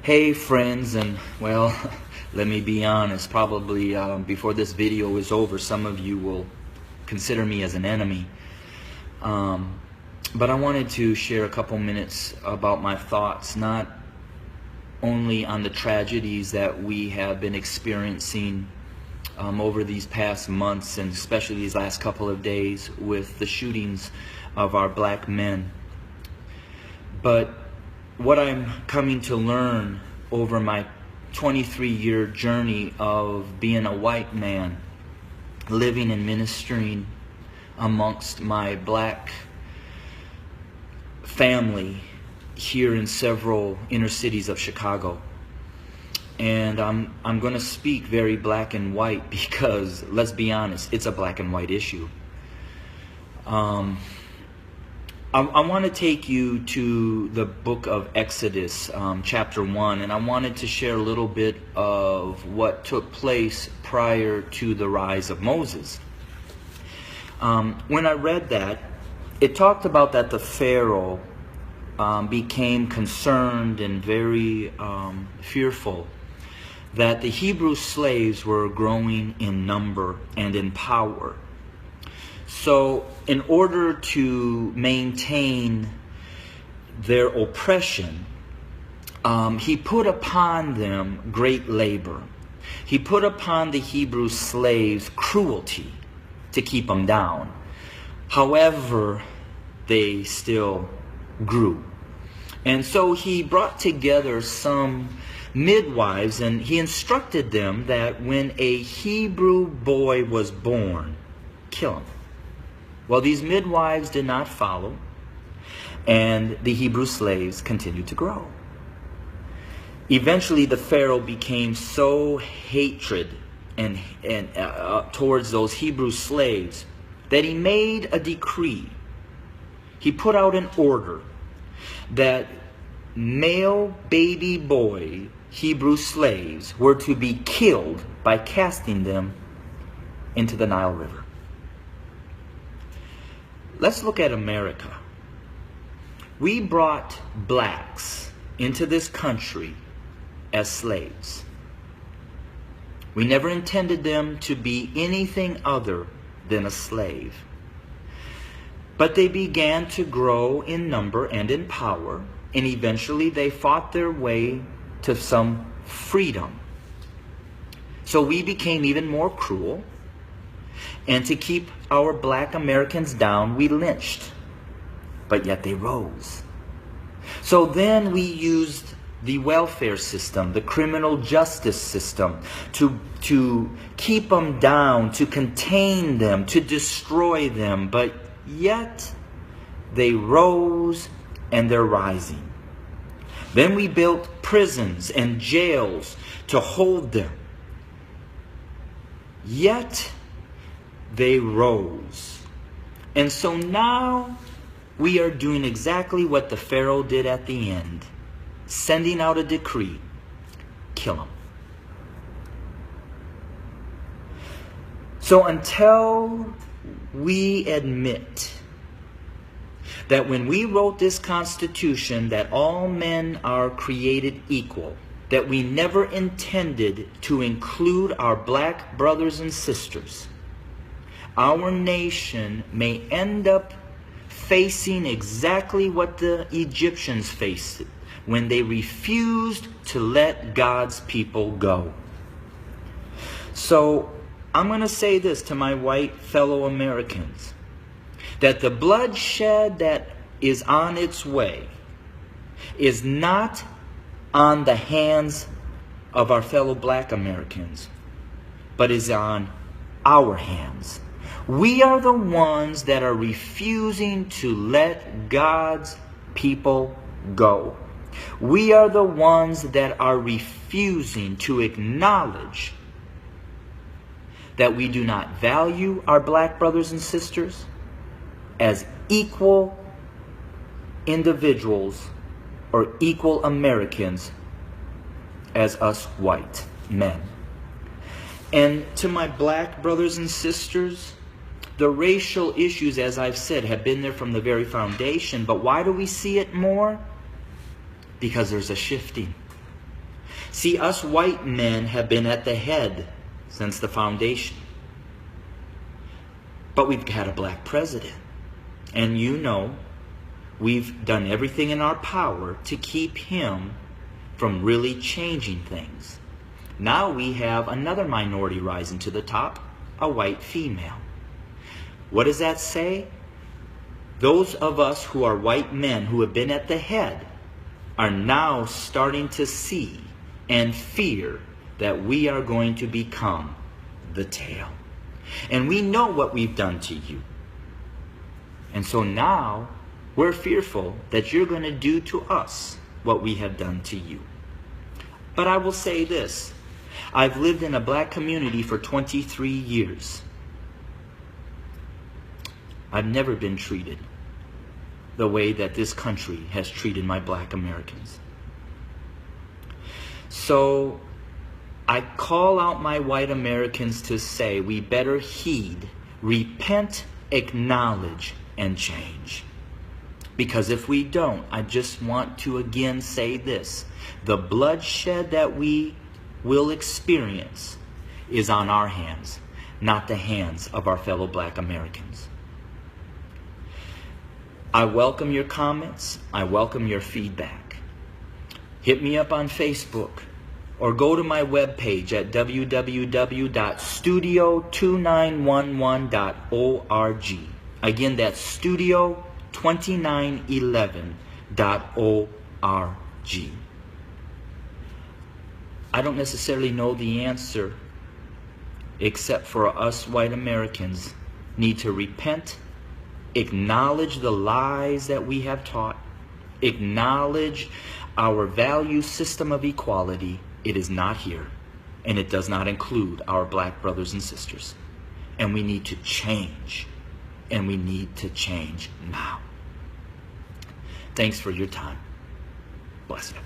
Hey friends, and well, let me be honest, probably before this video is over, some of you will consider me as an enemy. But I wanted to share a couple minutes about my thoughts, not only on the tragedies that we have been experiencing over these past months, and especially these last couple of days with the shootings of our black men, but what I'm coming to learn over my 23-year journey of being a white man, living and ministering amongst my black family here in several inner cities of Chicago. And I'm going to speak very black and white because, let's be honest, it's a black and white issue. I want to take you to the book of Exodus, chapter 1, and I wanted to share a little bit of what took place prior to the rise of Moses. When I read that, it talked about that the Pharaoh became concerned and very fearful that the Hebrew slaves were growing in number and in power. So in order to maintain their oppression, he put upon them great labor. He put upon the Hebrew slaves cruelty to keep them down. However, they still grew. And so he brought together some midwives, and he instructed them that when a Hebrew boy was born, kill him. Well, these midwives did not follow, and the Hebrew slaves continued to grow. Eventually, the Pharaoh became so hatred and towards those Hebrew slaves that he made a decree. He put out an order that male baby boy Hebrew slaves were to be killed by casting them into the Nile River. Let's look at America. We brought blacks into this country as slaves. We never intended them to be anything other than a slave. But they began to grow in number and in power, and eventually they fought their way to some freedom. So we became even more cruel. And to keep our black Americans down, we lynched. But yet they rose. So then we used the welfare system, the criminal justice system, to keep them down, to contain them, to destroy them. But yet they rose, and they're rising. Then we built prisons and jails to hold them. Yet they rose. And so now we are doing exactly what the Pharaoh did at the end, sending out a decree: kill them. So until we admit that when we wrote this Constitution that all men are created equal, that we never intended to include our black brothers and sisters, our nation may end up facing exactly what the Egyptians faced when they refused to let God's people go. So I'm going to say this to my white fellow Americans, that the bloodshed that is on its way is not on the hands of our fellow black Americans, but is on our hands. We are the ones that are refusing to let God's people go. We are the ones that are refusing to acknowledge that we do not value our black brothers and sisters as equal individuals or equal Americans as us white men. And to my black brothers and sisters, the racial issues, as I've said, have been there from the very foundation. But why do we see it more? Because there's a shifting. See, us white men have been at the head since the foundation. But we've had a black president. And you know, we've done everything in our power to keep him from really changing things. Now we have another minority rising to the top, a white female. What does that say? Those of us who are white men who have been at the head are now starting to see and fear that we are going to become the tail. And we know what we've done to you. And so now we're fearful that you're going to do to us what we have done to you. But I will say this. I've lived in a black community for 23 years. I've never been treated the way that this country has treated my black Americans. So I call out my white Americans to say we better heed, repent, acknowledge, and change. Because if we don't, I just want to again say this. The bloodshed that we will experience is on our hands, not the hands of our fellow black Americans. I welcome your comments. I welcome your feedback. Hit me up on Facebook or go to my webpage at www.studio2911.org. Again, that's studio2911.org. I don't necessarily know the answer, except for us white Americans need to repent, acknowledge the lies that we have taught, acknowledge our value system of equality. It is not here, and it does not include our black brothers and sisters. And we need to change, and we need to change now. Thanks for your time. Bless you.